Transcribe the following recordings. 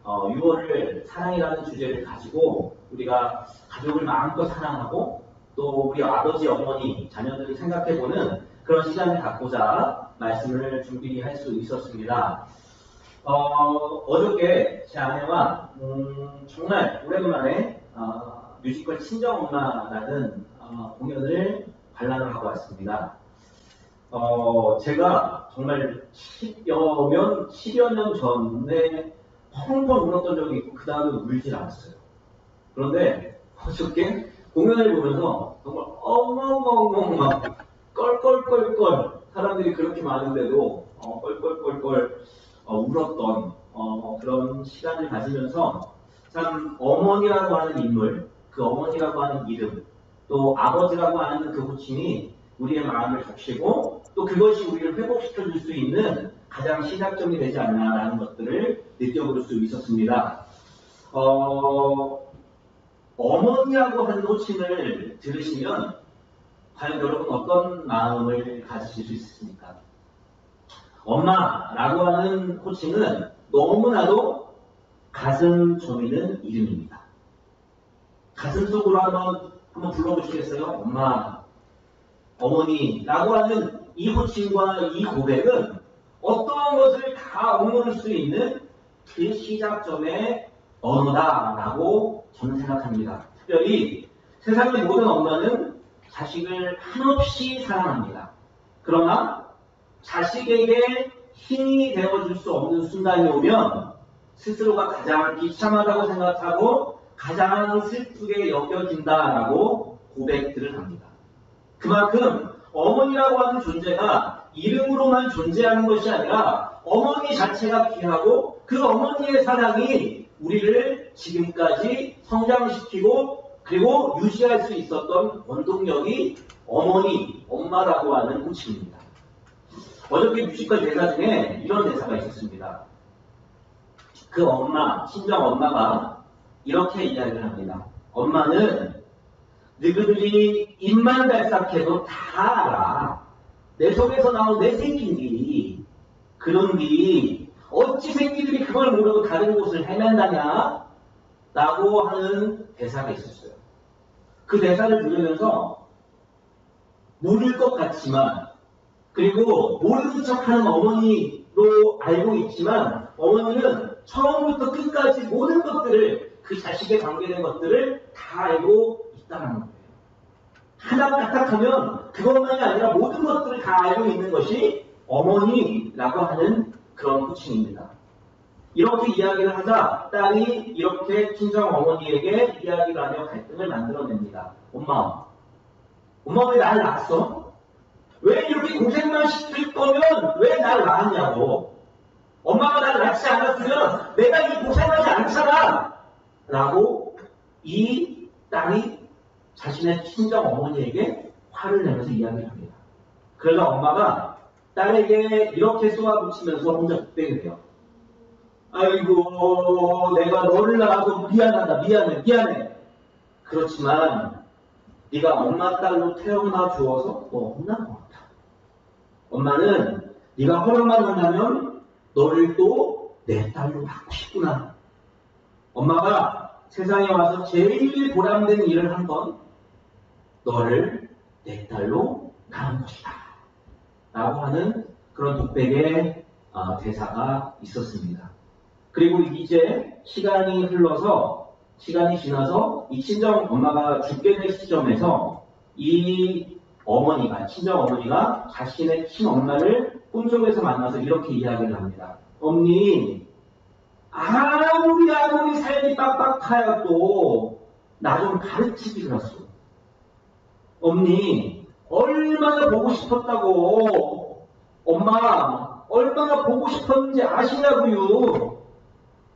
6월을 사랑이라는 주제를 가지고 우리가 가족을 마음껏 사랑하고 또 우리 아버지, 어머니, 자녀들을 생각해보는 그런 시간을 갖고자 말씀을 준비할 수 있었습니다. 어저께 제 아내와 정말 오랜만에 뮤지컬 친정엄마라는 공연을 관람을 하고 왔습니다. 제가 정말 10여 년 전에 펑펑 울었던 적이 있고 그 다음에 울질 않았어요. 그런데 어저께 공연을 보면서 정말 엉엉엉엉 막 껄껄껄껄 사람들이 그렇게 많은데도 껄껄껄껄 울었던 그런 시간을 가지면서 참 어머니라고 하는 인물, 그 어머니라고 하는 이름, 또 아버지라고 하는 그 호칭이 우리의 마음을 적시고 또 그것이 우리를 회복시켜줄 수 있는 가장 시작점이 되지 않나라는 것들을 느껴볼 수 있었습니다. 어머니라고 하는 호칭을 들으시면 과연 여러분 어떤 마음을 가지실 수 있습니까? 엄마라고 하는 호칭은 너무나도 가슴 저미는 이름입니다. 가슴 속으로 한번 불러보시겠어요? 엄마, 어머니라고 하는 이 호칭과 이 고백은 어떠한 것을 다 억누를 수 있는 그 시작점의 언어다라고 저는 생각합니다. 특별히 세상의 모든 엄마는 자식을 한없이 사랑합니다. 그러나 자식에게 힘이 되어줄 수 없는 순간이 오면 스스로가 가장 비참하다고 생각하고 가장 슬프게 여겨진다라고 고백들을 합니다. 그만큼 어머니라고 하는 존재가 이름으로만 존재하는 것이 아니라 어머니 자체가 귀하고 그 어머니의 사랑이 우리를 지금까지 성장시키고 그리고 유지할 수 있었던 원동력이 어머니, 엄마라고 하는 호칭입니다. 어저께 뮤지컬 대사 중에 이런 대사가 있었습니다. 그 엄마, 친정 엄마가 이렇게 이야기를 합니다. 엄마는 너희들이 입만 발싹해도 다 알아. 내 속에서 나온 내 새끼들이. 그런데 어찌 새끼들이 그걸 모르고 다른 곳을 헤맨다냐? 라고 하는 대사가 있었어요. 그 대사를 들으면서 모를 것 같지만 그리고 모르는 척하는 어머니로 알고 있지만 어머니는 처음부터 끝까지 모든 것들을 그 자식에 관계된 것들을 다 알고 있다는 거예요. 하나 까딱하면 그것만이 아니라 모든 것들을 다 알고 있는 것이 어머니라고 하는 그런 호칭입니다. 이렇게 이야기를 하자 딸이 이렇게 친정 어머니에게 이야기를 하며 갈등을 만들어냅니다. 엄마 왜 날 낳았어? 왜 이렇게 고생만 시킬 거면 왜 날 낳았냐고. 엄마가 날 낳지 않았으면 내가 이 고생하지 않잖아. 라고 이 딸이 자신의 친정 어머니에게 화를 내면서 이야기를 합니다. 그러다 엄마가 딸에게 이렇게 쏘아붙이면서 혼자 뚝배기 돼요. 아이고 내가 너를 낳아서 미안하다. 미안해. 그렇지만 네가 엄마 딸로 태어나 주어서 너 혼난 것 같아. 엄마는 네가 허락만 한다면 너를 또 내 딸로 낳고 싶구나. 엄마가 세상에 와서 제일 보람된 일을 한 건 너를 내 딸로 낳은 것이다. 라고 하는 그런 독백의 대사가 있었습니다. 그리고 이제 시간이 지나서 이 친정 엄마가 죽게 될 시점에서 이 친정 어머니가 자신의 친엄마를 꿈속에서 만나서 이렇게 이야기를 합니다. 엄니, 아무리 삶이 빡빡하여도 나 좀 가르치지 그랬어. 엄니, 얼마나 보고 싶었다고. 엄마, 얼마나 보고 싶었는지 아시냐고요.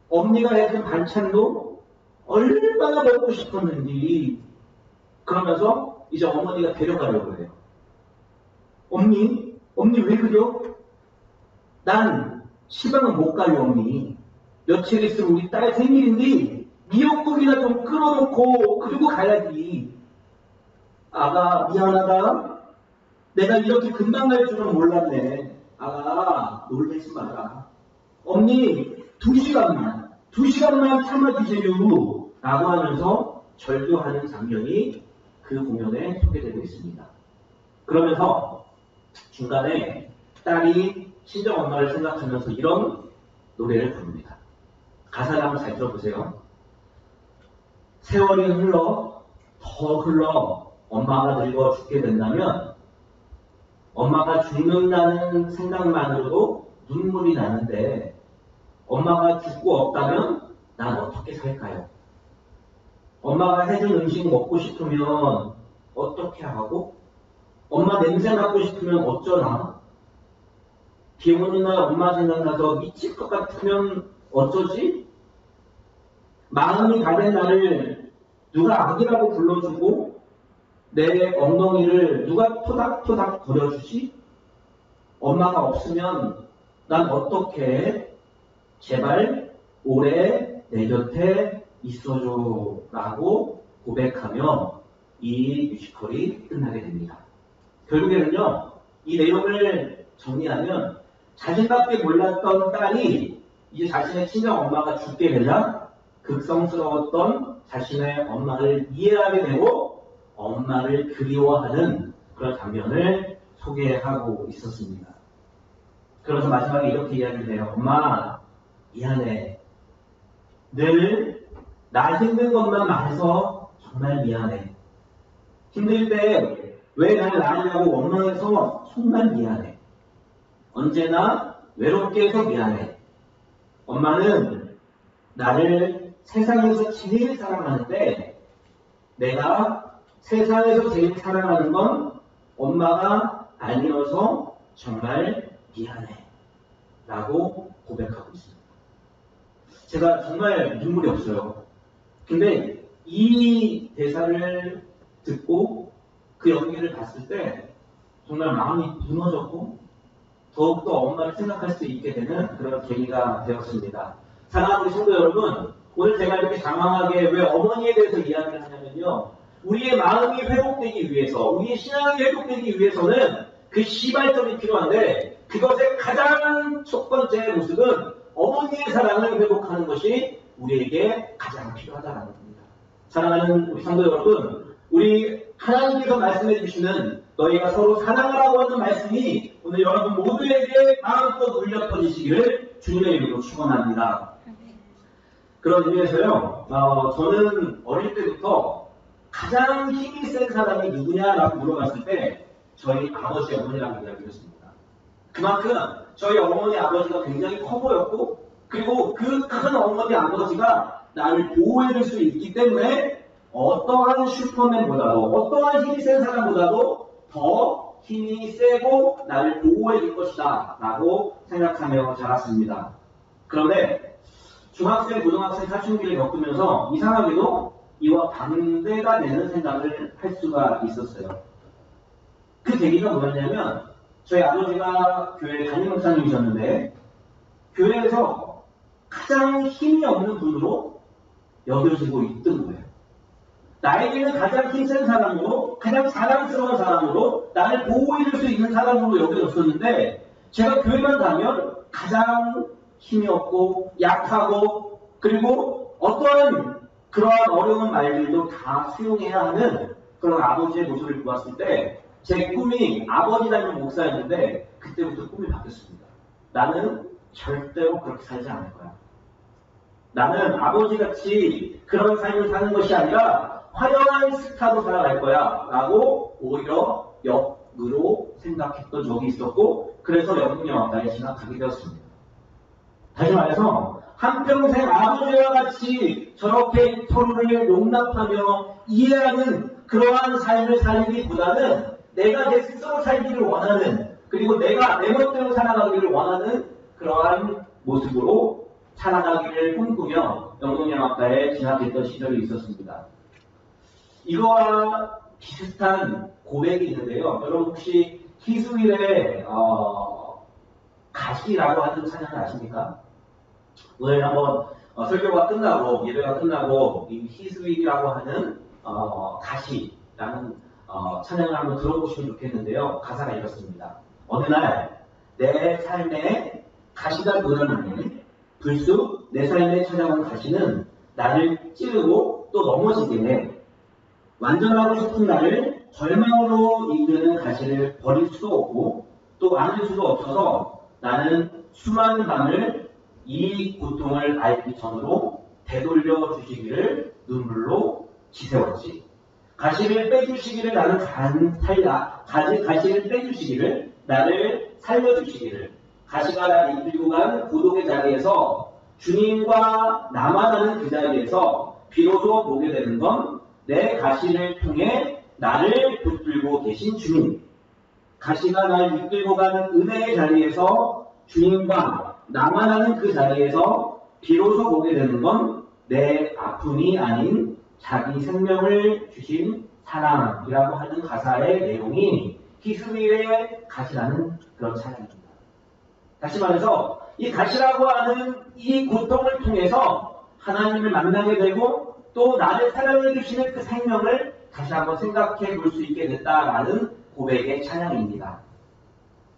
엄니가 해준 반찬도 얼마나 먹고 싶었는지. 그러면서 이제 어머니가 데려가려고 해요. 엄니 왜 그려? 난 시방은 못 가요, 엄니. 며칠 있으면 우리 딸 생일인데 미역국이나 좀 끓여놓고 그리고 가야지. 아가 미안하다. 내가 이렇게 금방 갈 줄은 몰랐네. 아가 놀래지 마라. 엄니 두 시간만 참아주세요 라고 하면서 절규하는 장면이 그 공연에 소개되고 있습니다. 그러면서 중간에 딸이 친정 엄마를 생각하면서 이런 노래를 부릅니다. 가사를 한번 잘 들어보세요. 세월이 흘러 더 흘러 엄마가 늙어 죽게 된다면 엄마가 죽는다는 생각만으로도 눈물이 나는데 엄마가 죽고 없다면 난 어떻게 살까요? 엄마가 해준 음식 먹고 싶으면 어떻게 하고 엄마 냄새 맡고 싶으면 어쩌나? 비 오는 날 엄마 생각나서 미칠 것 같으면 어쩌지? 마음이 다된 나를 누가 아기라고 불러주고 내 엉덩이를 누가 토닥토닥 거려주지? 엄마가 없으면 난 어떻게 해? 제발 오래 내 곁에 있어줘 라고 고백하며 이 뮤지컬이 끝나게 됩니다. 결국에는요, 이 내용을 정리하면 자신밖에 몰랐던 딸이 이제 자신의 친정 엄마가 죽게 되자 극성스러웠던 자신의 엄마를 이해하게 되고 엄마를 그리워하는 그런 장면을 소개하고 있었습니다. 그래서 마지막에 이렇게 이야기를 해요. 엄마, 미안해. 늘 나 힘든 것만 말해서 정말 미안해. 힘들 때 왜 날 낳으려고 원망해서 정말 미안해. 언제나 외롭게 해서 미안해. 엄마는 나를 세상에서 제일 사랑하는데 내가 세상에서 제일 사랑하는 건 엄마가 아니어서 정말 미안해. 라고 고백하고 있습니다. 제가 정말 눈물이 없어요. 근데 이 대사를 듣고 그 연기를 봤을 때 정말 마음이 무너졌고 더욱더 엄마를 생각할 수 있게 되는 그런 계기가 되었습니다. 사랑하는 우리 성도 여러분, 오늘 제가 이렇게 장황하게 왜 어머니에 대해서 이야기를 하냐면요. 우리의 마음이 회복되기 위해서, 우리의 신앙이 회복되기 위해서는 그 시발점이 필요한데 그것의 가장 첫 번째 모습은 어머니의 사랑을 회복하는 것이 우리에게 가장 필요하다는 겁니다. 사랑하는 우리 성도 여러분, 우리 하나님께서 말씀해 주시는 너희가 서로 사랑하라고 하는 말씀이 오늘 여러분 모두에게 마음껏 울려 퍼지시기를 주님의 이름으로 축원합니다. 그런 의미에서요, 저는 어릴 때부터 가장 힘이 센 사람이 누구냐라고 물어봤을 때 저희 아버지, 어머니라고 이야기를 했습니다. 그만큼 저희 어머니, 아버지가 굉장히 커 보였고 그리고 그 큰 어머니, 아버지가 나를 보호해줄 수 있기 때문에 어떠한 슈퍼맨보다도 어떠한 힘이 센 사람보다도 더 힘이 세고 나를 보호해줄 것이다 라고 생각하며 자랐습니다. 그런데 중학생, 고등학생 사춘기를 겪으면서 이상하게도 이와 반대가 되는 생각을 할 수가 있었어요. 그 계기가 뭐였냐면 저희 아버지가 교회 담임 목사님이셨는데 교회에서 가장 힘이 없는 분으로 여겨지고 있던 거예요. 나에게는 가장 힘센 사람으로, 가장 자랑스러운 사람으로, 나를 보호해줄 수 있는 사람으로 여겨졌었는데 제가 교회만 가면 가장 힘이 없고 약하고 그리고 어떠한 그러한 어려운 말들도 다 수용해야 하는 그런 아버지의 모습을 보았을 때 제 꿈이 아버지 닮은 목사였는데 그때부터 꿈이 바뀌었습니다. 나는 절대로 그렇게 살지 않을 거야. 나는 아버지같이 그런 삶을 사는 것이 아니라 화려한 스타로 살아갈 거야 라고 오히려 역으로 생각했던 적이 있었고 그래서 영국영화과에 진학하게 되었습니다. 다시 말해서 한평생 아버지와 같이 저렇게 서로를 용납하며 이해하는 그러한 삶을 살기보다는 내가 내 스스로 살기를 원하는 그리고 내가 내 멋대로 살아가기를 원하는 그러한 모습으로 살아가기를 꿈꾸며 영국영화과에 진학했던 시절이 있었습니다. 이거와 비슷한 고백이 있는데요. 여러분 혹시 희수일의 가시라고 하는 찬양을 아십니까? 오늘 한번 설교가 끝나고 예배가 끝나고 이 희수일이라고 하는 가시라는 찬양을 한번 들어보시면 좋겠는데요. 가사가 이렇습니다. 어느 날 내 삶에 가시가 늘어나니 불쑥 내 삶에 찾아온 가시는 나를 찌르고 또 넘어지게 해. 완전하고 싶은 나를 절망으로 이끄는 가시를 버릴 수도 없고 또 안을 수도 없어서 나는 수많은 밤을 이 고통을 앓기 전으로 되돌려 주시기를 눈물로 지새웠지. 가시를 빼주시기를 나는 가시를 빼주시기를 나를 살려주시기를 가시가 나를 이끌고 간 고독의 자리에서 주님과 나만 하는 그 자리에서 비로소 보게 되는 건 내 가시를 통해 나를 붙들고 계신 주님. 가시가 날 이끌고 가는 은혜의 자리에서 주님과 나만 하는 그 자리에서 비로소 보게 되는 건 내 아픔이 아닌 자기 생명을 주신 사랑이라고 하는 가사의 내용이 히스기엘의 가시라는 그런 찬양입니다. 다시 말해서 이 가시라고 하는 이 고통을 통해서 하나님을 만나게 되고 또 나를 사랑해 주시는 그 생명을 다시 한번 생각해 볼 수 있게 됐다라는 고백의 찬양입니다.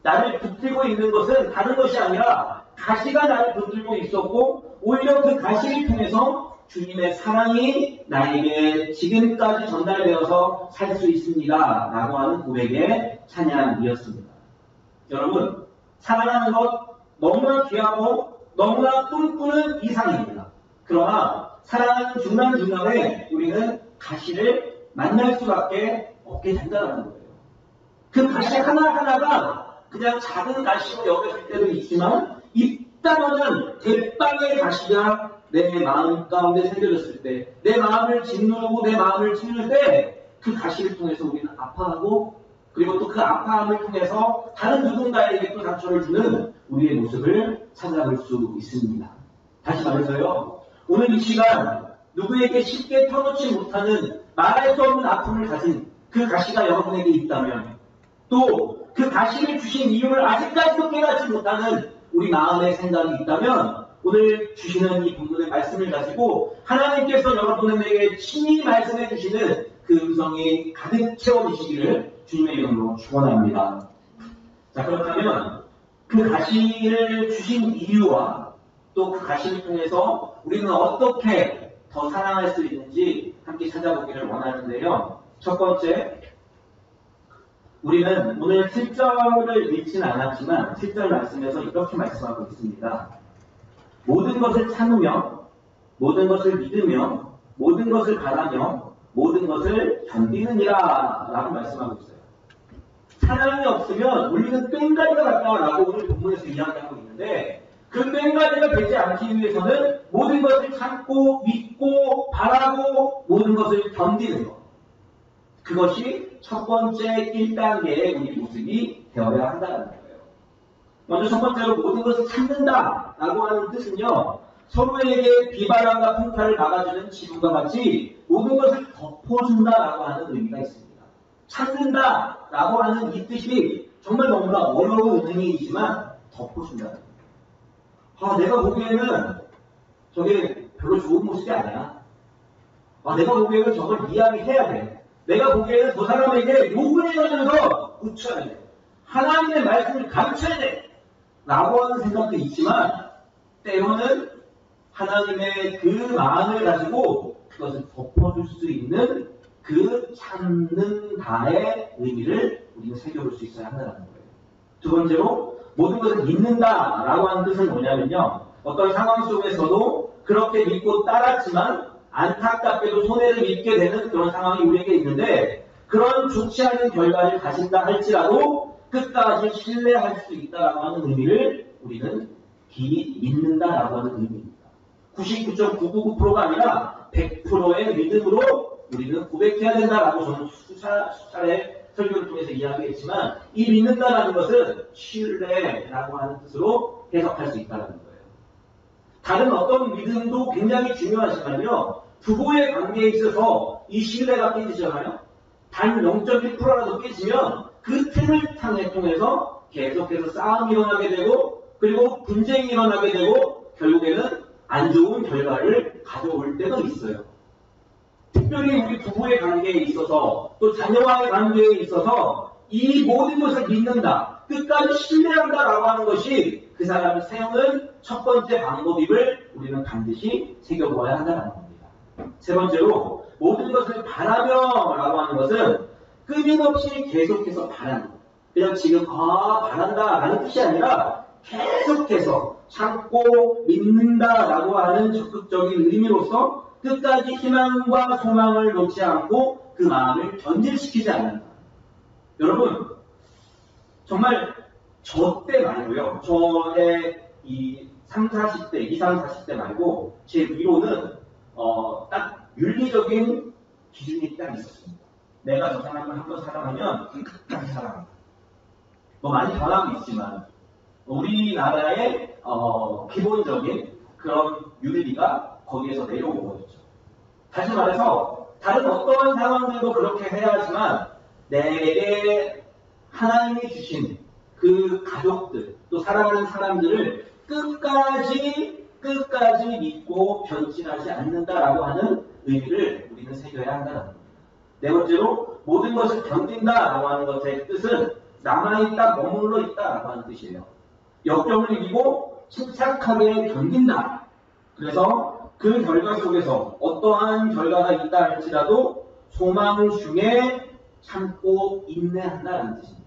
나를 붙들고 있는 것은 다른 것이 아니라 가시가 나를 붙들고 있었고 오히려 그 가시를 통해서 주님의 사랑이 나에게 지금까지 전달되어서 살 수 있습니다. 라고 하는 고백의 찬양이었습니다. 여러분, 사랑하는 것 너무나 귀하고 너무나 꿈꾸는 이상입니다. 그러나 사랑하는 중간중간에 우리는 가시를 만날 수밖에 없게 된다는 거예요. 그 가시 하나하나가 그냥 작은 가시로 여겨질 때도 있지만 입다마는 대빵의 가시가 내 마음 가운데 새겨졌을 때, 내 마음을 짓누르고 내 마음을 찔릴 때 그 가시를 통해서 우리는 아파하고 그리고 또 그 아파함을 통해서 다른 누군가에게 또 상처를 주는 우리의 모습을 찾아볼 수 있습니다. 다시 말해서요. 오늘 이 시간 누구에게 쉽게 터놓지 못하는 말할 수 없는 아픔을 가진 그 가시가 여러분에게 있다면 또 그 가시를 주신 이유를 아직까지도 깨닫지 못하는 우리 마음의 생각이 있다면 오늘 주시는 이 본문의 말씀을 가지고 하나님께서 여러분에게 친히 말씀해 주시는 그 음성이 가득 채워지시기를 주님의 이름으로 축원합니다. 자, 그렇다면 그 가시를 주신 이유와 또 그 가시를 통해서 우리는 어떻게 더 사랑할 수 있는지 함께 찾아보기를 원하는데요. 첫 번째, 우리는 오늘 7절을 읽지는 않았지만 7절 말씀에서 이렇게 말씀하고 있습니다. 모든 것을 참으며 모든 것을 믿으며 모든 것을 바라며 모든 것을 견디느니라 라고 말씀하고 있어요. 사랑이 없으면 우리는 꽹가리가 같다라고 오늘 본문에서 이야기하고 있는데 그 꽹가리가 되지 않기 위해서는 모든 것을 참고 믿고 바라고 모든 것을 견디는 것. 그것이 첫 번째 1단계의 우리 모습이 되어야 한다는 거예요. 먼저 첫 번째로 모든 것을 참는다라고 하는 뜻은요. 서로에게 비바람과 풍파를 막아주는 지붕과 같이 모든 것을 덮어준다라고 하는 의미가 있습니다. 참는다라고 하는 이 뜻이 정말 너무나 어려운 의미이지만 덮어준다는 거예요. 내가 보기에는 저게 별로 좋은 모습이 아니야. 내가 보기에는 저걸 이야기해야 돼. 내가 보기에는 저 사람에게 욕을 해가면서 고쳐야 돼. 하나님의 말씀을 가르쳐야 돼. 라고 하는 생각도 있지만 때로는 하나님의 그 마음을 가지고 그것을 덮어줄 수 있는 그 참는다의 의미를 우리는 새겨볼 수 있어야 한다는 거예요. 두 번째로 모든 것을 믿는다라고 하는 뜻은 뭐냐면요. 어떤 상황 속에서도 그렇게 믿고 따랐지만 안타깝게도 손해를 입게 되는 그런 상황이 우리에게 있는데 그런 좋지 않은 결과를 가진다 할지라도 끝까지 신뢰할 수 있다라고 하는 의미를 우리는 믿는다라고 하는 의미입니다. 99.999%가 아니라 100%의 믿음으로 우리는 고백해야 된다라고 저는 수차례 설교를 통해서 이야기했지만 이 믿는다라는 것은 신뢰라고 하는 뜻으로 해석할 수 있다는 거예요. 다른 어떤 믿음도 굉장히 중요하지만요. 부부의 관계에 있어서 이 신뢰가 깨지잖아요. 단 0.1%라도 깨지면 그 틈을 통해서 계속해서 싸움이 일어나게 되고 그리고 분쟁이 일어나게 되고 결국에는 안 좋은 결과를 가져올 때도 있어요. 특별히 우리 부부의 관계에 있어서 또 자녀와의 관계에 있어서 이 모든 것을 믿는다, 끝까지 신뢰한다라고 하는 것이 그 사람을 세우는 첫 번째 방법임을 우리는 반드시 새겨보아야 한다는 겁니다. 세 번째로 모든 것을 바라며 라고 하는 것은 끊임없이 계속해서 바라는 것. 그냥 지금 바란다 라는 뜻이 아니라 계속해서 참고 믿는다 라고 하는 적극적인 의미로서 끝까지 희망과 소망을 놓지 않고 그 마음을 변질시키지 않는다. 여러분 정말 저 때 말고요. 저의 이 30, 40대, 20, 40대 말고 제 위로는 딱 윤리적인 기준이 딱 있었습니다. 내가 저 사람을 한번 사랑하면 끝까지 사랑한다. 뭐 많이 변하고 있지만 우리나라의 기본적인 그런 윤리가 거기에서 내려온 거였죠. 다시 말해서 다른 어떠한 상황들도 그렇게 해야 하지만 내게 하나님이 주신 그 가족들 또 사랑하는 사람들을 끝까지 믿고 변질하지 않는다라고 하는 의미를 우리는 새겨야 한다는 겁니다. 네 번째로 모든 것을 견딘다라고 하는 것의 뜻은 남아있다, 머물러 있다라고 하는 뜻이에요. 역경을 이기고 침착하게 견딘다. 그래서 그 결과 속에서 어떠한 결과가 있다 할지라도 소망 중에 참고 인내한다는 뜻입니다.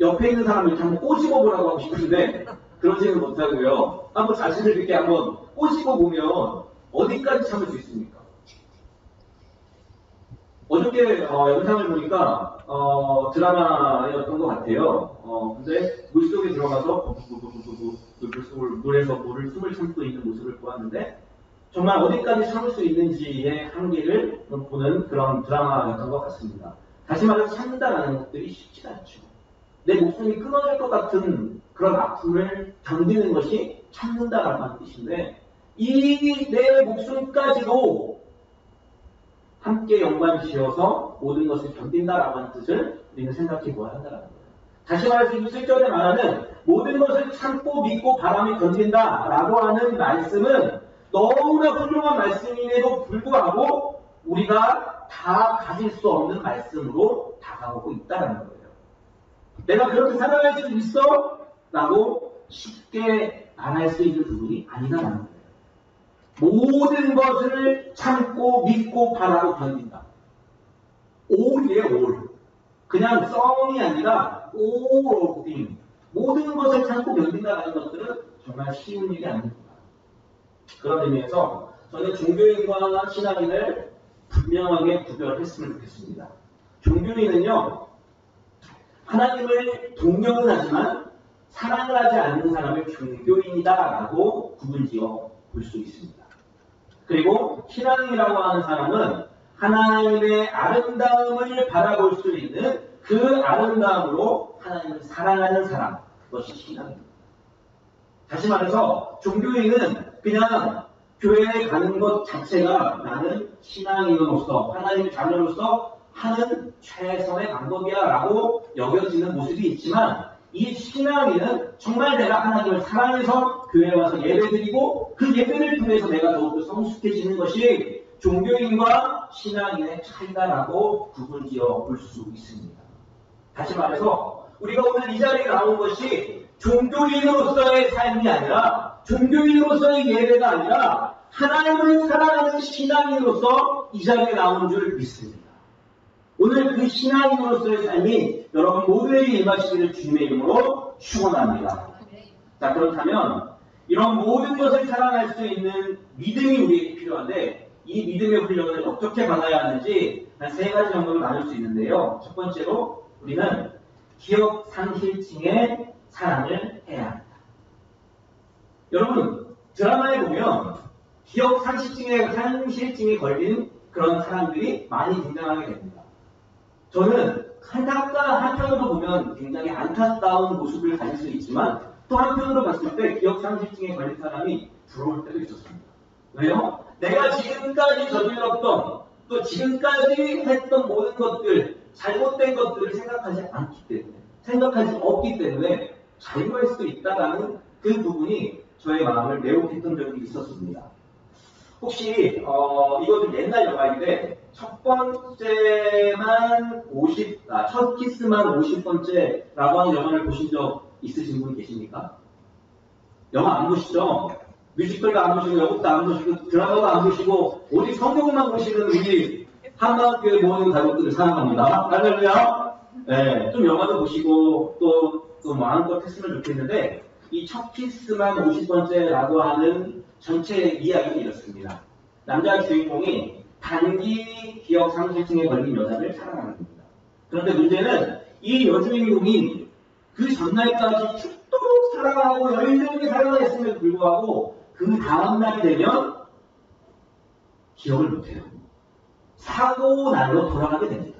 옆에 있는 사람을 이렇게 한번 꼬집어 보라고 하고 싶은데 그러지는 못하고요. 한번 자신을 이렇게 한번 꼬집어 보면 어디까지 참을 수 있습니까? 어저께 영상을 보니까 드라마였던 것 같아요. 근데 물속에 들어가서 물에서 물을 숨을 참고 있는 모습을 보았는데 정말 어디까지 참을 수 있는지의 한계를 보는 그런 드라마였던 것 같습니다. 다시 말해서 참는다라는 것들이 쉽지 않죠. 내 목숨이 끊어질 것 같은 그런 아픔을 견디는 것이 참는다라는 뜻인데 이 내 목숨까지도 함께 연관 지어서 모든 것을 견딘다라고 하는 뜻을 우리는 생각해 보아야 한다는 거예요. 다시 말해서 이 7절에 말하는 모든 것을 참고 믿고 바라며 견딘다라고 하는 말씀은 너무나 훌륭한 말씀임에도 불구하고 우리가 다 가질 수 없는 말씀으로 다가오고 있다는 거예요. 내가 그렇게 살아갈 수 있어? 라고 쉽게 말할 수 있는 부분이 아니다라는 거예요. 모든 것을 참고 믿고 바라고 견딘다. all이에요, all. 그냥 썸이 아니라 all of things. 모든 것을 참고 견딘다라는 것들은 정말 쉬운 일이 아닙니다. 그런 의미에서 저는 종교인과 신앙인을 분명하게 구별했으면 좋겠습니다. 종교인은요, 하나님을 동경은 하지만 사랑을 하지 않는 사람을 종교인이다라고 구분지어 볼 수 있습니다. 그리고 신앙인이라고 하는 사람은 하나님의 아름다움을 바라볼 수 있는 그 아름다움으로 하나님을 사랑하는 사람, 그것이 신앙입니다. 다시 말해서 종교인은 그냥 교회에 가는 것 자체가 나는 신앙인으로서 하나님의 자녀로서 하는 최선의 방법이야 라고 여겨지는 모습이 있지만 이 신앙인은 정말 내가 하나님을 사랑해서 교회에 와서 예배드리고 그 예배를 통해서 내가 더욱더 성숙해지는 것이 종교인과 신앙인의 차이다라고 구분지어 볼 수 있습니다. 다시 말해서 우리가 오늘 이 자리에 나온 것이 종교인으로서의 삶이 아니라 종교인으로서의 예배가 아니라 하나님을 사랑하는 신앙인으로서 이 자리에 나온 줄 믿습니다. 오늘 그 신앙인으로서의 삶이 여러분 모두에게 임하시기를 주님의 이름으로 축원합니다. 자, 그렇다면 이런 모든 것을 사랑할 수 있는 믿음이 우리에게 필요한데 이 믿음의 훈련을 어떻게 받아야 하는지 한 세 가지 정도로 나눌 수 있는데요. 첫 번째로 우리는 기억 상실증의 사랑을 해야 합니다. 여러분 드라마에 보면 기억 상실증에 걸린 그런 사람들이 많이 등장하게 됩니다. 저는 한편으로 보면 굉장히 안타까운 모습을 가질 수 있지만 또 한편으로 봤을 때 기억 상실증에 걸린 사람이 부러울 때도 있었습니다. 왜요? 내가 지금까지 저질렀던 또 지금까지 했던 모든 것들 잘못된 것들을 생각하지 없기 때문에 자유할 수 있다라는 그 부분이 저의 마음을 매혹했던 적이 있었습니다. 혹시 이것은 옛날 영화인데 첫 키스만 50번째라고 하는 영화를 보신 적 있으신 분 계십니까? 영화 안 보시죠? 뮤지컬도 안 보시고, 영국도 안 보시고, 드라마도 안 보시고, 오직 성경만 보시는 우리 한마교회 모든 가족들을 사랑합니다. 할렐루야. 네, 좀 영화도 보시고, 또 마음껏 했으면 좋겠는데, 이 첫 키스만 50번째라고 하는 전체 이야기는 이렇습니다. 남자 주인공이 단기 기억 상실증에 걸린 여자를 사랑하는 겁니다. 그런데 문제는 이 여주인공이 그 전날까지 죽도록 사랑하고 열렬하게 사랑했음에도 불구하고 그 다음날이 되면 기억을 못해요. 사고날로 돌아가게 됩니다.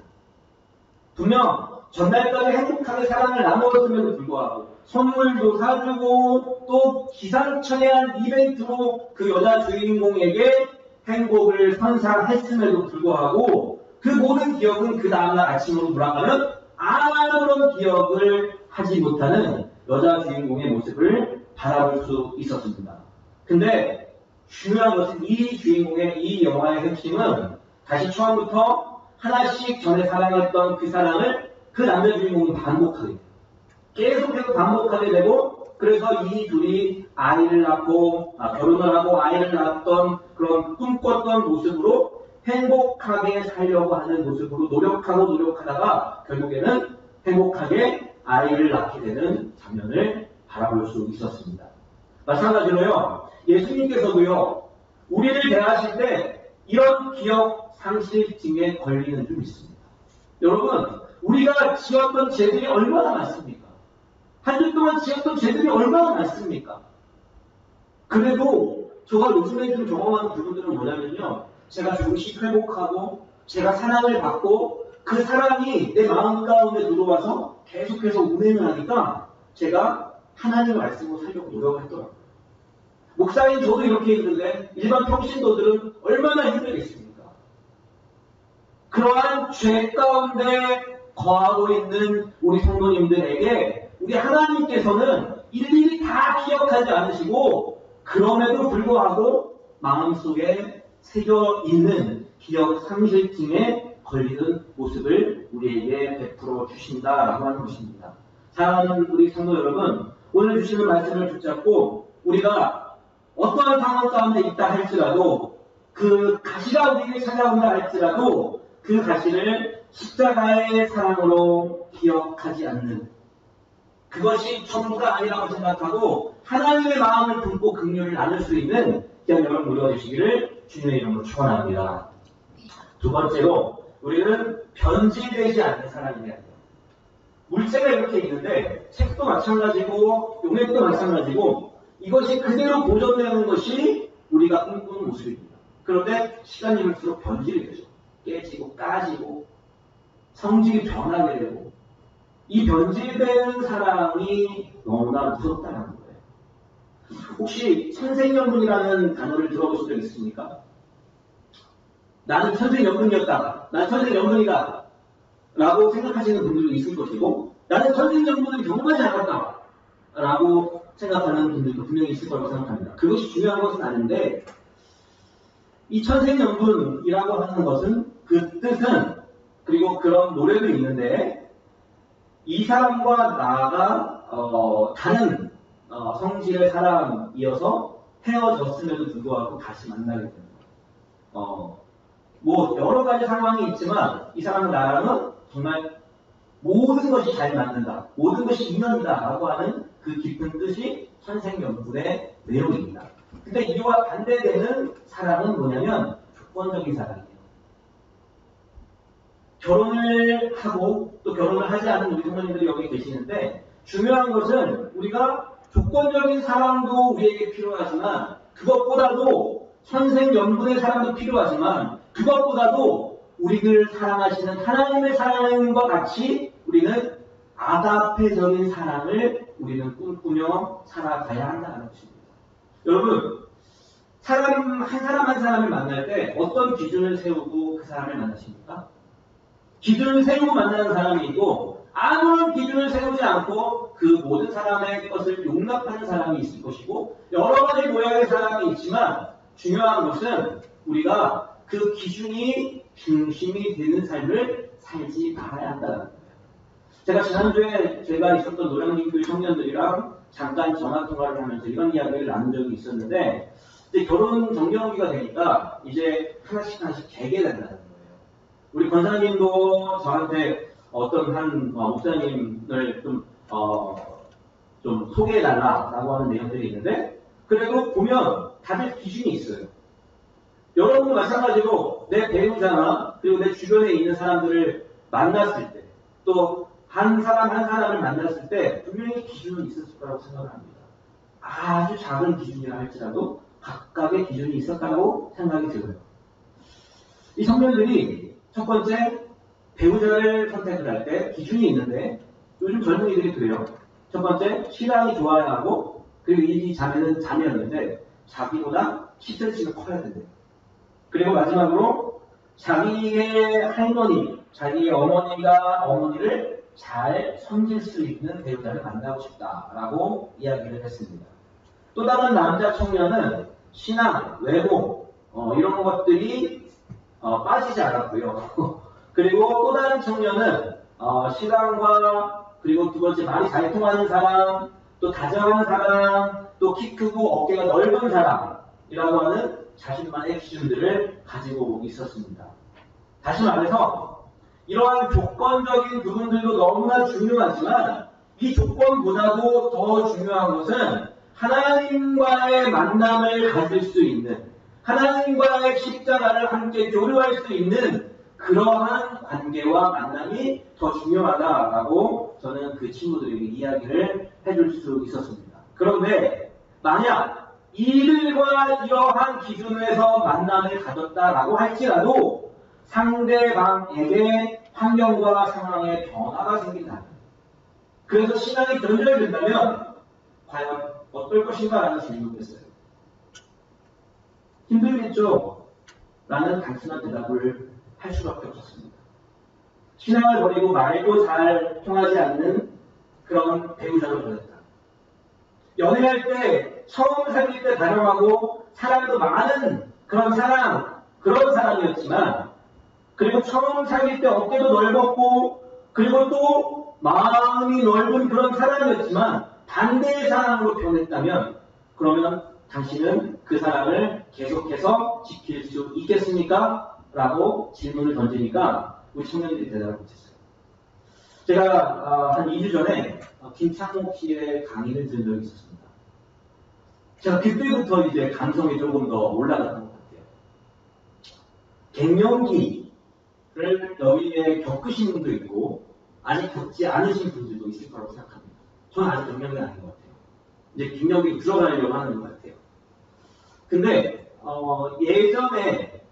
분명 전날까지 행복하게 사랑을 나누었음에도 불구하고 선물도 사주고 또 기상천외한 이벤트로 그 여자 주인공에게 행복을 선사했음에도 불구하고 그 모든 기억은 그 다음날 아침으로 돌아가면 아무런 기억을 하지 못하는 여자 주인공의 모습을 바라볼 수 있었습니다. 근데 중요한 것은 이 주인공의 이 영화의 핵심은 다시 처음부터 하나씩 전에 사랑했던 그 사랑을 그 남자 주인공이 반복하게 돼요. 계속해서 반복하게 되고 그래서 이 둘이 아이를 낳고 결혼을 하고 아이를 낳았던 그런 꿈꿨던 모습으로 행복하게 살려고 하는 모습으로 노력하다가 결국에는 행복하게 아이를 낳게 되는 장면을 바라볼 수 있었습니다. 마찬가지로요. 예수님께서도요. 우리를 대하실 때 이런 기억 상실증에 걸리는 좀 있습니다. 여러분 우리가 지었던 죄들이 얼마나 많습니까? 한 주 동안 지었던 죄들이 얼마나 많습니까? 그래도 제가 요즘에 좀 경험하는 부분들은 뭐냐면요. 제가 조금씩 회복하고 제가 사랑을 받고 그 사랑이 내 마음 가운데 들어와서 계속해서 운행을 하니까 제가 하나님의 말씀으로 살려고 노력을 했더라고요. 목사님 저도 이렇게 힘든데 일반 평신도들은 얼마나 힘들겠습니까? 그러한 죄 가운데 거하고 있는 우리 성도님들에게 우리 하나님께서는 일일이 다 기억하지 않으시고 그럼에도 불구하고 마음속에 새겨 있는 기억 상실증에 걸리는 모습을 우리에게 베풀어 주신다라고 하는 것입니다. 사랑하는 우리 성도 여러분, 오늘 주시는 말씀을 붙잡고 우리가 어떠한 상황 가운데 있다 할지라도 그 가시가 우리에게 찾아온다 할지라도 그 가시를 십자가의 사랑으로 기억하지 않는 그것이 전부가 아니라고 생각하고 하나님의 마음을 품고 긍휼을 나눌 수 있는 귀한 여러분 우리가 되시기를 주님의 이름으로 축원합니다. 두 번째로 우리는 변질되지 않는 사람이 돼야 돼요. 물체가 이렇게 있는데 책도 마찬가지고 용액도 마찬가지고 이것이 그대로 보존되는 것이 우리가 꿈꾸는 모습입니다. 그런데 시간이 흘러서 변질이 되죠. 깨지고 까지고 성질이 변하게 되고 이 변질된 사람이 너무나 무섭다는 거예요. 혹시 천생연분이라는 단어를 들어보신 적 있습니까? 나는 천생연분이었다. 나는 천생연분이다. 라고 생각하시는 분들도 있을 것이고 나는 천생연분을 경험하지 않았다. 라고 생각하는 분들도 분명히 있을 거라고 생각합니다. 그것이 중요한 것은 아닌데 이 천생연분이라고 하는 것은 그 뜻은 그리고 그런 노래도 있는데 이 사람과 나가 다른 성질의 사람이어서 헤어졌음에도 불구하고 다시 만나게 되는 거예요. 뭐 여러 가지 상황이 있지만 이 사람은 나랑은 정말 모든 것이 잘 맞는다. 모든 것이 인연이다. 라고 하는 그 깊은 뜻이 천생연분의 내용입니다. 근데 이와 반대되는 사랑은 뭐냐면 조건적인 사랑이에요. 결혼을 하고 또 결혼을 하지 않은 우리 성도님들이 여기 계시는데 중요한 것은 우리가 조건적인 사랑도 우리에게 필요하지만 그것보다도 천생연분의 사랑도 필요하지만 그것보다도 우리를 사랑하시는 하나님의 사랑과 같이 우리는 아가페적인 사랑을 우리는 꿈꾸며 살아가야 한다는 것입니다. 여러분 사람 한 사람을 만날 때 어떤 기준을 세우고 그 사람을 만나십니까? 기준을 세우고 만나는 사람이 있고 아무런 기준을 세우지 않고 그 모든 사람의 것을 용납하는 사람이 있을 것이고 여러 가지 모양의 사람이 있지만 중요한 것은 우리가 그 기준이 중심이 되는 삶을 살지 말아야 한다는 거예요. 제가 지난주에 제가 있었던 노량진교회 청년들이랑 잠깐 전화통화를 하면서 이런 이야기를 나눈 적이 있었는데, 이제 결혼 정년기가 되니까 이제 하나씩 계게 된다는 거예요. 우리 권사님도 저한테 어떤 한 목사님을 좀 소개해달라라고 하는 내용들이 있는데, 그래도 보면 다들 기준이 있어요. 여러분도 마찬가지로 내 배우자나 그리고 내 주변에 있는 사람들을 만났을 때, 또 한 사람을 만났을 때 분명히 기준은 있었을 거라고 생각을 합니다. 아주 작은 기준이라 할지라도 각각의 기준이 있었다고 생각이 들어요. 이 청년들이 첫 번째 배우자를 선택을 할 때 기준이 있는데, 요즘 젊은이들이 그래요. 첫 번째, 신앙이 좋아야 하고, 그리고 이 자매는 자매였는데 자기보다 10cm가 커야 된대요. 그리고 마지막으로 자기의 할머니, 자기의 어머니를 잘 섬길 수 있는 배우자를 만나고 싶다라고 이야기를 했습니다. 또 다른 남자 청년은 신앙, 외모 이런 것들이 빠지지 않았고요. 그리고 또 다른 청년은 신앙과, 그리고 두 번째 말이 잘 통하는 사람, 또 다정한 사람, 또 키 크고 어깨가 넓은 사람이라고 하는 자신만의 기준들을 가지고 있었습니다. 다시 말해서 이러한 조건적인 부분들도 너무나 중요하지만, 이 조건보다도 더 중요한 것은 하나님과의 만남을 가질 수 있는, 하나님과의 십자가를 함께 교류할 수 있는 그러한 관계와 만남이 더 중요하다라고 저는 그 친구들에게 이야기를 해줄 수 있었습니다. 그런데 만약 이들과 이러한 기준에서 만남을 가졌다라고 할지라도 상대방에게 환경과 상황에 변화가 생긴다. 그래서 신앙이 변절된다면 과연 어떨 것인가 라는 질문을 했어요. 힘들겠죠? 라는 단순한 대답을 할 수밖에 없었습니다. 신앙을 버리고 말도 잘 통하지 않는 그런 배우자로 변했다. 연애할 때, 처음 사귈 때 다정하고 사랑도 많은 그런 사람이었지만, 그리고 처음 사귈 때 어깨도 넓었고, 그리고 또 마음이 넓은 그런 사람이었지만 반대의 사람으로 변했다면, 그러면 당신은 그 사람을 계속해서 지킬 수 있겠습니까? 라고 질문을 던지니까 우리 청년들이 대답을 못했어요. 제가 한 2주 전에 김창옥 씨의 강의를 들은 적이 있었습니다. 제가 그때부터 이제 감성이 조금 더 올라갔던 것 같아요. 갱년기를 여기에 겪으신 분도 있고 아직 겪지 않으신 분들도 있을 거라고 생각합니다. 저는 아직 갱년기 아닌 것 같아요. 이제 갱년기 들어가려고 하는 것 같아요. 근데 예전에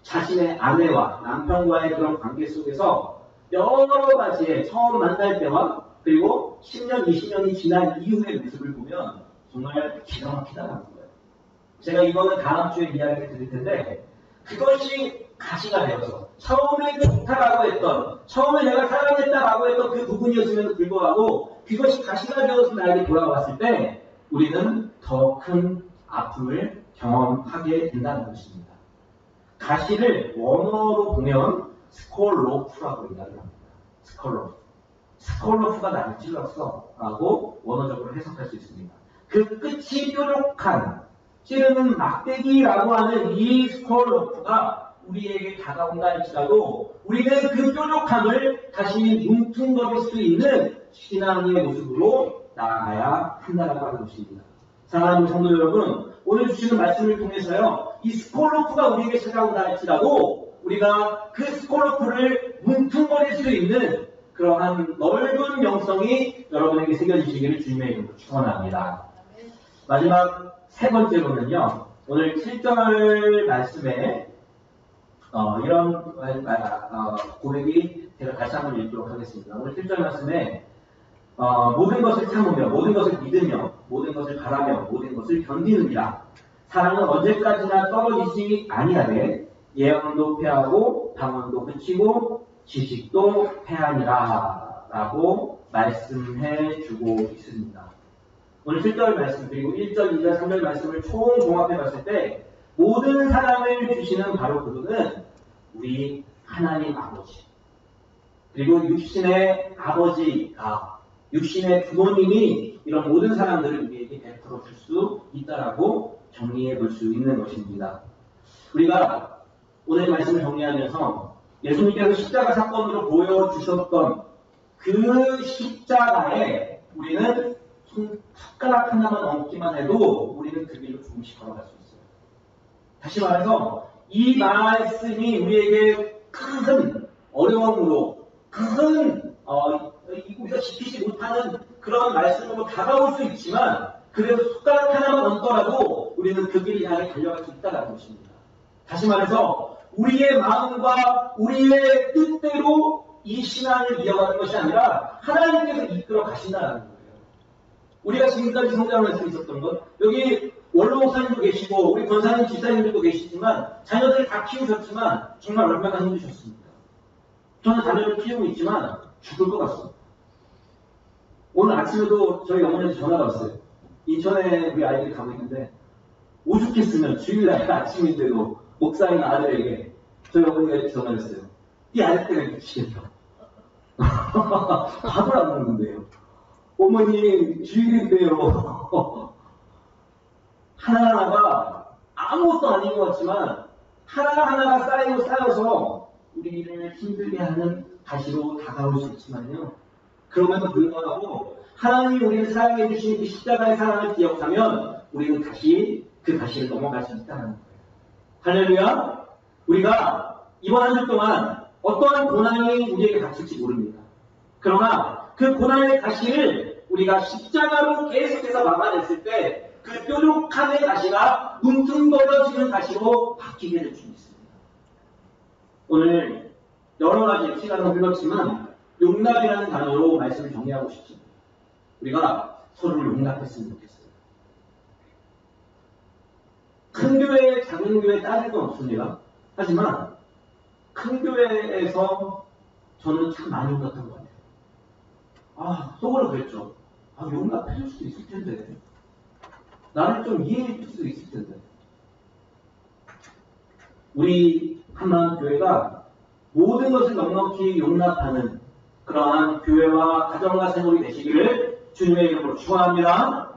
자신의 아내와 남편과의 그런 관계 속에서 여러 가지의 처음 만날 때와 그리고 10년, 20년이 지난 이후의 모습을 보면 정말 기가 막히다는 거예요. 제가 이거는 다음 주에 이야기를 드릴 텐데, 그것이 가시가 되어서 처음에 좋다라고 했던, 처음에 내가 사랑했다라고 했던 그 부분이었음에도 불구하고 그것이 가시가 되어서 나에게 돌아왔을 때 우리는 더 큰 아픔을 경험하게 된다는 것입니다. 가시를 원어로 보면 스콜로프라고 이야기합니다. 스콜로프가 나를 찔렀어 라고 원어적으로 해석할 수 있습니다. 그 끝이 뾰족한 찌르는 막대기라고 하는 이 스콜로프가 우리에게 다가온다 할지라도 우리는 그 뾰족함을 다시 뭉퉁거릴 수 있는 신앙의 모습으로 나아가야 한다라고 하는 것입니다. 사랑하는 성도 여러분, 오늘 주시는 말씀을 통해서요, 이 스콜로프가 우리에게 찾아온다 할지라도 우리가 그 스콜로프를 뭉퉁거릴 수 있는 그러한 넓은 영성이 여러분에게 새겨지시기를 주님의 이름으로 축원합니다. 마지막 세 번째로는요, 오늘 7절 말씀에 이런 고백이 제가 다시 한번 읽도록 하겠습니다. 오늘 7절 말씀에 모든 것을 참으며 모든 것을 믿으며 모든 것을 바라며 모든 것을 견디느니라. 사랑은 언제까지나 떨어지지 아니하되 예언도 패하고 방언도 그치고 지식도 패하니라 라고 말씀해 주고 있습니다. 오늘 7절 말씀 그리고 1절, 2절, 3절 말씀을 총 종합해 봤을 때 모든 사랑을 주시는 바로 그분은 우리 하나님 아버지, 그리고 육신의 아버지가 육신의 부모님이 이런 모든 사람들을 우리에게 베풀어 줄 수 있다라고 정리해 볼 수 있는 것입니다. 우리가 오늘 말씀을 정리하면서 예수님께서 십자가 사건으로 보여주셨던 그 십자가에 우리는 손가락 하나만 얹기만 해도 우리는 그 길로 조금씩 걸어갈 수 있어요. 다시 말해서 이 말씀이 우리에게 큰 어려움으로 큰 우리가 지키지 못하는 그런 말씀으로 다가올 수 있지만 그래도 손가락 하나만 얹더라도 우리는 그 길을 향해 달려갈 수 있다는 것입니다. 다시 말해서 우리의 마음과 우리의 뜻대로 이 신앙을 이어가는 것이 아니라 하나님께서 이끌어 가신다는 거예요. 우리가 지금까지 성장할 수 있었던 것, 여기 원로 목사님도 계시고 우리 권사님, 집사님들도 계시지만 자녀들을 다 키우셨지만 정말 얼마나 힘드셨습니까? 저는 자녀를 키우고 있지만 죽을 것 같습니다. 오늘 아침에도 저희 어머니한테 전화가 왔어요. 인천에 우리 아이들이 가고 있는데 오죽했으면 주일날 아침인데도 목사님 아들에게 저희 어머니가 이렇게 전화를 했어요. 이 아들 때문에 미치겠다. 밥을 안 먹는데요. 어머니 주일인데요. 하나하나가 아무것도 아닌 것 같지만 하나하나가 쌓여서 우리를 힘들게 하는 가시로 다가올 수 있지만요. 그럼에도 불구하고 하나님이 우리를 사랑해 주신 그 십자가의 사랑을 기억하면 우리는 다시 그 가시를 넘어갈 수 있다는 거예요. 할렐루야. 우리가 이번 한 주 동안 어떠한 고난이 우리에게 닥칠지 모릅니다. 그러나 그 고난의 가시를 우리가 십자가로 계속해서 막아냈을 때 그 뾰족함의 가시가 뭉퉁거려지는 가시로 바뀌게 될 수 있습니다. 오늘 여러 가지 시간을 흘렀지만 용납이라는 단어로 말씀을 정리하고 싶습니다. 우리가 서로를 용납했으면 좋겠어요. 큰 교회, 작은 교회 따질 건 없습니다. 하지만 큰 교회에서 저는 참 많이 용납한 것 같아요. 속으로 그랬죠. 용납해줄 수도 있을 텐데. 나를 좀 이해해 줄 수도 있을 텐데. 우리 한마음교회가 모든 것을 넉넉히 용납하는 그러한 교회와 가정과 생활이 되시기를 주님의 이름으로 축원합니다.